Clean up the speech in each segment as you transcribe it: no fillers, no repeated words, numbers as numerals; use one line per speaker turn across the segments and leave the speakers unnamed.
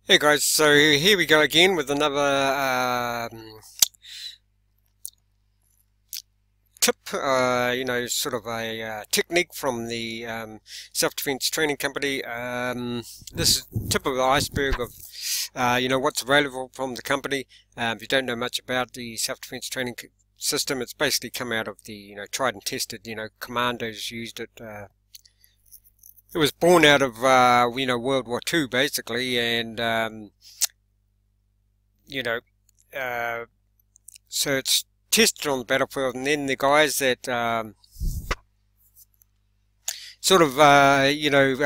Hey guys, so here we go again with another tip, sort of a technique from the self-defense training company. This is tip of the iceberg of, what's available from the company. If you don't know much about the self-defense training system, it's basically come out of the, tried and tested, commandos used it. It was born out of, World War II, basically, and, uh, so it's tested on the battlefield, and then the guys that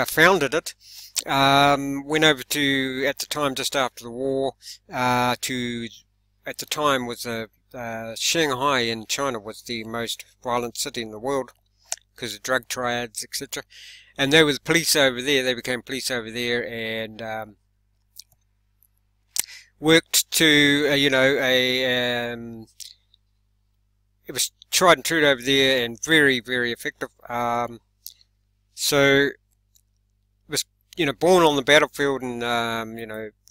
founded it went over to, at the time, just after the war, at the time was Shanghai in China was the most violent city in the world because of drug triads, etc. And they were the police over there. They became police over there and worked to, it was tried and true over there and very, very effective. So it was, born on the battlefield and,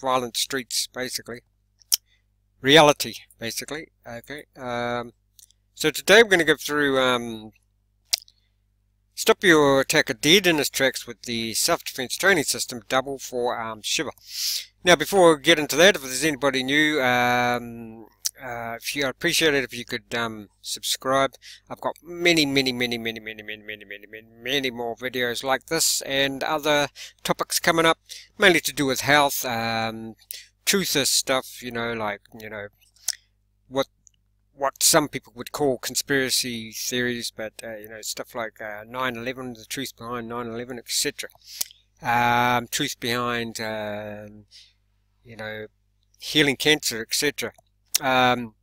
violent streets, basically. Reality, basically. Okay. So today we're going to go through stop your attacker dead in his tracks with the self-defense training system, double forearm shiver. Now, before we get into that, if there's anybody new, if you appreciate it if you could subscribe. I've got many more videos like this and other topics coming up, mainly to do with health, truthist stuff, what some people would call conspiracy theories, but stuff like 9/11, the truth behind 9/11, etc. Truth behind healing cancer, etc. And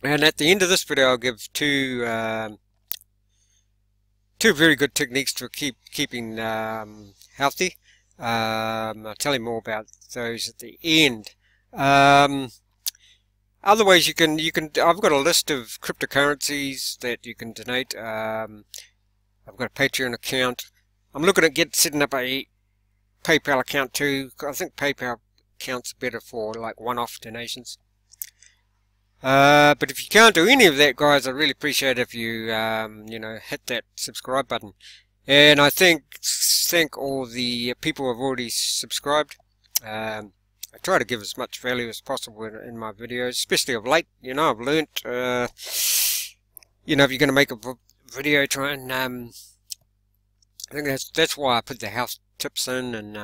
at the end of this video, I'll give two very good techniques for keeping healthy. I'll tell you more about those at the end. Other ways you can I've got a list of cryptocurrencies that you can donate. I've got a Patreon account. I'm looking at setting up a PayPal account too. I think PayPal accounts are better for like one-off donations. But if you can't do any of that, guys, I really appreciate if you hit that subscribe button. And I thank all the people who have already subscribed. I try to give as much value as possible in my videos, especially of late. I've learnt, if you're going to make a video, try and, I think that's why I put the health tips in, and,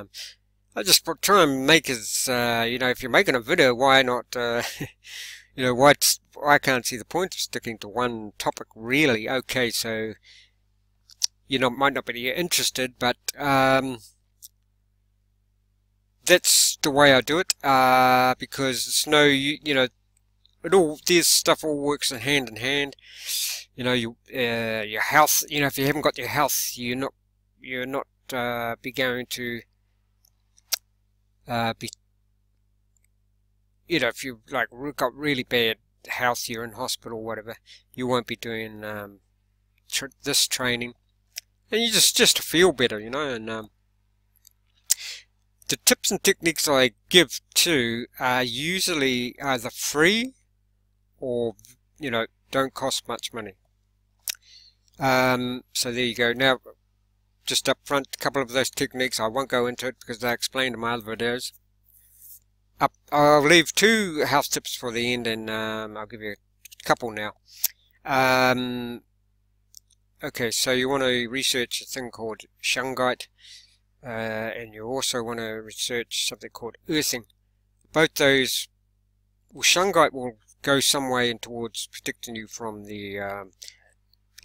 I just try and make as, if you're making a video, why not, I can't see the point of sticking to one topic, really. Okay, so, might not be interested, but, that's the way I do it, because it's this stuff all works in hand. Your health, if you haven't got your health, you're not be going to, be, if you've got really bad health, you're in hospital, whatever, you won't be doing, this training, and you just to feel better, and, the tips and techniques I give too are usually either free or, don't cost much money. So there you go. Now, just up front, a couple of those techniques, I won't go into it because they're explained in my other videos. I'll leave two health tips for the end, and I'll give you a couple now. Okay, so you want to research a thing called shungite. And you also want to research something called earthing. Both those, shungite will go some way in towards protecting you from the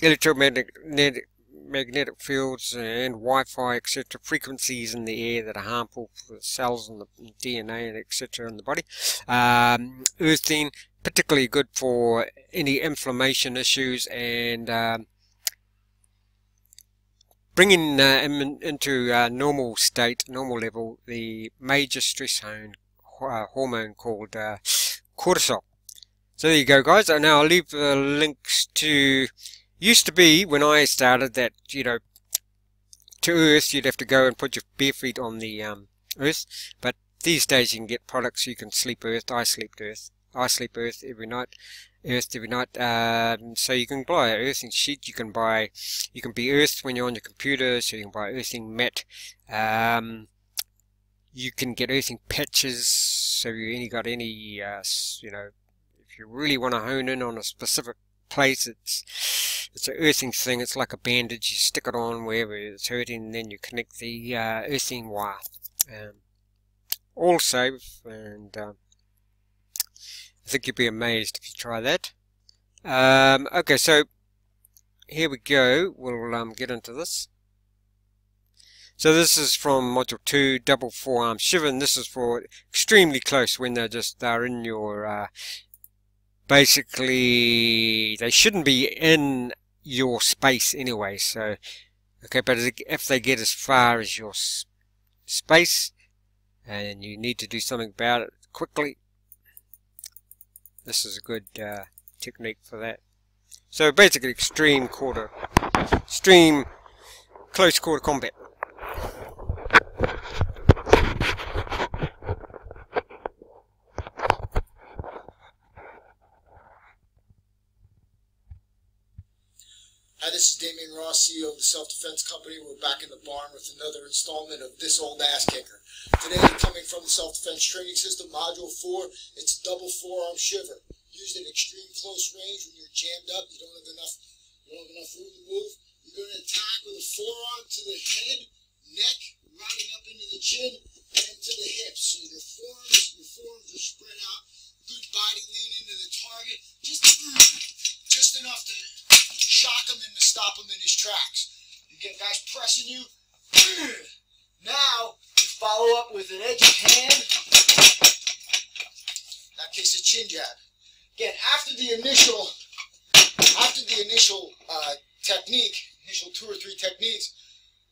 electromagnetic fields and Wi-Fi, etc. frequencies in the air that are harmful for the cells and the DNA and etc. in the body. Earthing, particularly good for any inflammation issues and bringing into normal state, normal level, the major stress hormone called cortisol. So there you go, guys. Now I'll leave links to, used to be when I started that, to earth, you'd have to go and put your bare feet on the earth, but these days you can get products. You can sleep earth. I sleep earth. I sleep earth every night. So you can buy an earthing sheet. You can be earthed when you're on your computer, so you can buy earthing mat. You can get earthing patches, so you only got any, you know, if you really want to hone in on a specific place, it's an earthing thing. It's like a bandage. You stick it on wherever it's hurting, and then you connect the earthing wire. Also, and I think you'll be amazed if you try that. Okay, so here we go. We'll get into this. So this is from Module 2, Double Forearm Shiver, and this is for extremely close when they're in your, basically, they shouldn't be in your space anyway, so, okay, but if they get as far as your space, and you need to do something about it quickly, this is a good technique for that. So basically extreme close quarter combat.
Hi, this is Damian Ross, CEO of the Self-Defense Company. We're back in the barn with another installment of This Old Ass Kicker. Today, coming from the Self-Defense Training System, Module 4, it's Double Forearm Shiver. Used at extreme close range when you're jammed up, you don't have enough room to move. You're going to attack with a forearm to the head, neck, riding up into the chin, and to the hips. So your forearms are spread out, good body lean into the target, just enough to shock him and to stop him in his tracks. You get guys pressing you. Now you follow up with an edge of hand. In that case, a chin jab. Again, after the initial technique, initial 2 or 3 techniques,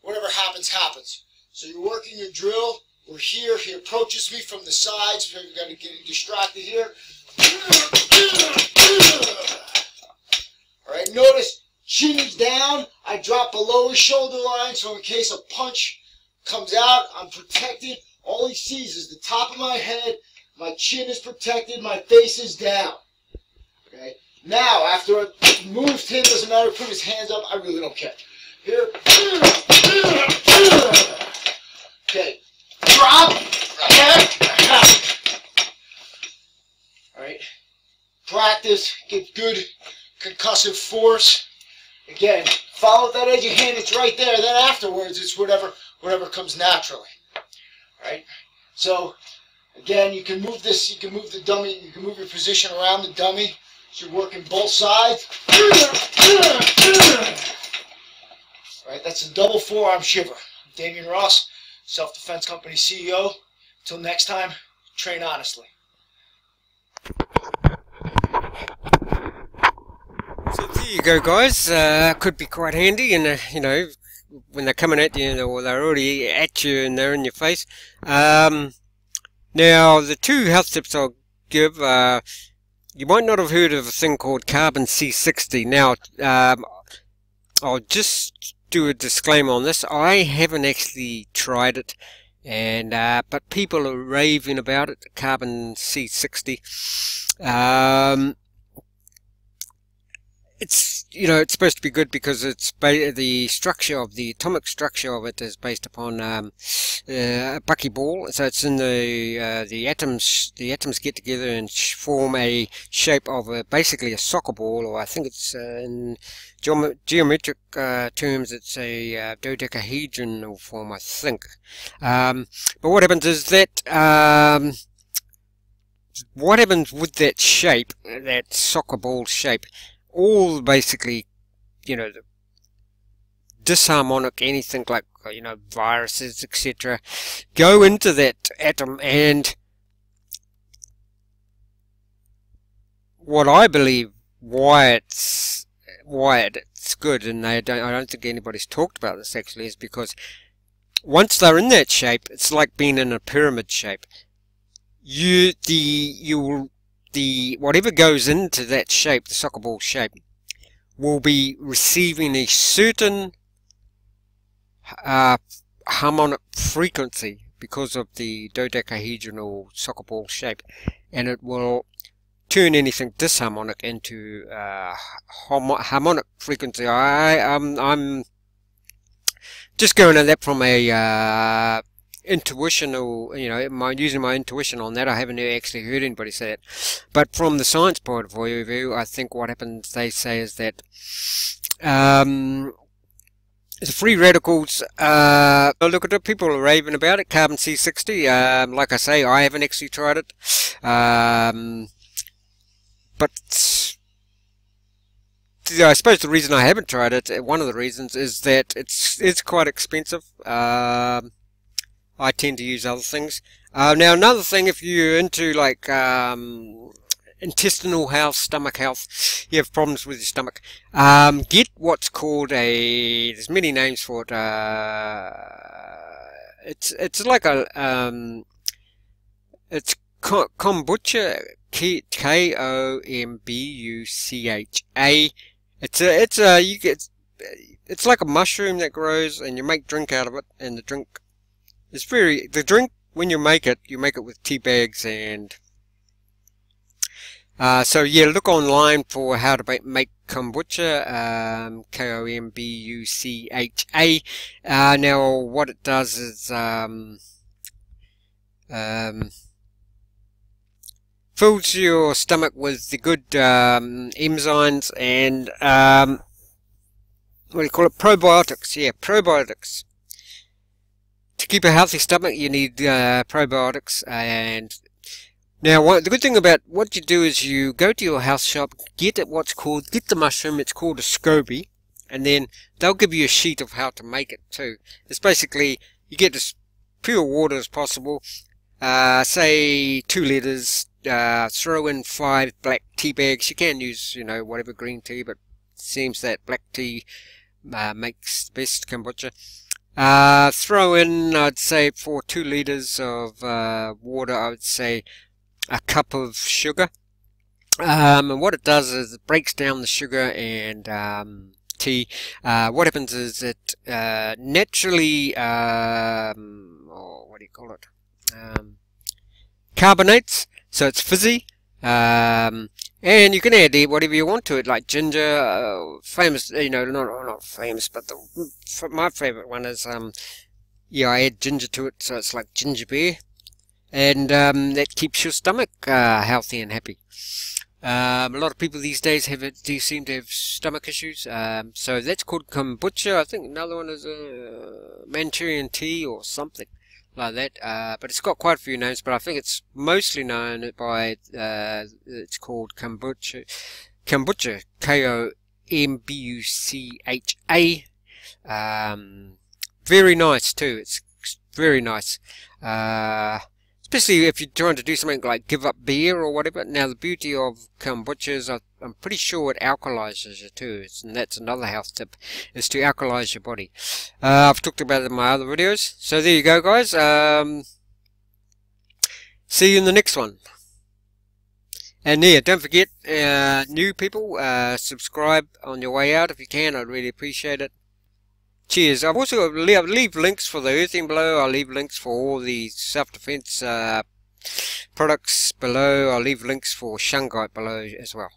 whatever happens, happens. So you're working your drill. We're here. He approaches me from the sides. So you've got to get distracted here. All right. Notice. Chin is down, I drop below his shoulder line, so in case a punch comes out, I'm protected. All he sees is the top of my head, my chin is protected, my face is down. Okay? Now, after I moved him, doesn't matter, put his hands up, I really don't care. Here. Okay. Drop. Alright. Practice, get good concussive force. Again, follow that edge of hand, it's right there. Then afterwards, it's whatever comes naturally. Right? So, again, you can move this, you can move the dummy, you can move your position around the dummy. So you're working both sides. Right? That's a double forearm shiver. I'm Damian Ross, Self-Defense Company CEO. Until next time, train honestly.
So there you go, guys. Could be quite handy, and you know, when they're coming at you, or they're already at you and they're in your face. Now, the 2 health tips I'll give. You might not have heard of a thing called carbon C60. Now, I'll just do a disclaimer on this. I haven't actually tried it, and but people are raving about it. Carbon C60. It's, you know, it's supposed to be good because it's the structure of the atomic structure of it is based upon a buckyball. So it's in the atoms. The atoms get together and form a shape of basically a soccer ball, or I think it's in geometric terms it's a dodecahedral form, I think. But what happens is that what happens with that shape, that soccer ball shape? All basically, you know, disharmonic, anything like, you know, viruses, etc., go into that atom, and what I believe why it's good, and I don't think anybody's talked about this actually, is because once they're in that shape, it's like being in a pyramid shape. Whatever goes into that shape, the soccer ball shape, will be receiving a certain harmonic frequency, because of the dodecahedral soccer ball shape, and it will turn anything disharmonic into harmonic frequency. I'm just going at that from a intuitional, using my intuition on that. I haven't actually heard anybody say it, but from the science point of view, I think what happens, they say, is that the free radicals, look at it, people are raving about it, carbon C60. Like I say, I haven't actually tried it, but I suppose the reason I haven't tried it, one of the reasons, is that it's quite expensive. I tend to use other things. Now another thing, if you're into like intestinal health, stomach health, you have problems with your stomach, get what's called there's many names for it. It's like it's kombucha, Kombucha. It's like a mushroom that grows, and you make drink out of it, and the drink, when you make it with tea bags, and so yeah, look online for how to make kombucha, Kombucha. Now what it does is fills your stomach with the good enzymes and what do you call it? Probiotics. Yeah, probiotics. To keep a healthy stomach, you need probiotics. And now, the good thing about what you do is you go to your health shop, get the mushroom. It's called a SCOBY, and then they'll give you a sheet of how to make it too. It's basically, you get as pure water as possible. Say 2 liters. Throw in 5 black tea bags. You can use, whatever green tea, but it seems that black tea makes the best kombucha. Throw in, I'd say, for 2 liters of water, I would say a cup of sugar. And what it does is it breaks down the sugar and tea. What happens is it naturally, what do you call it? Carbonates. So it's fizzy, and you can add whatever you want to it, like ginger. Famous, not famous, but my favourite one is, I add ginger to it, so it's like ginger beer, and that keeps your stomach healthy and happy. A lot of people these days do seem to have stomach issues, so that's called kombucha. I think another one is Manchurian tea or something like that, but it's got quite a few names, but I think it's mostly known by it's called kombucha, Kombucha. Very nice too. It's very nice, especially if you're trying to do something like give up beer or whatever. Now the beauty of kombucha is I'm pretty sure it alkalizes you too, and that's another health tip, is to alkalize your body. I've talked about it in my other videos. So there you go, guys. See you in the next one. And yeah, don't forget, new people, subscribe on your way out if you can. I'd really appreciate it. Cheers. I've also leave links for the earthing below. I'll leave links for all the self-defense products below. I'll leave links for shungite below as well.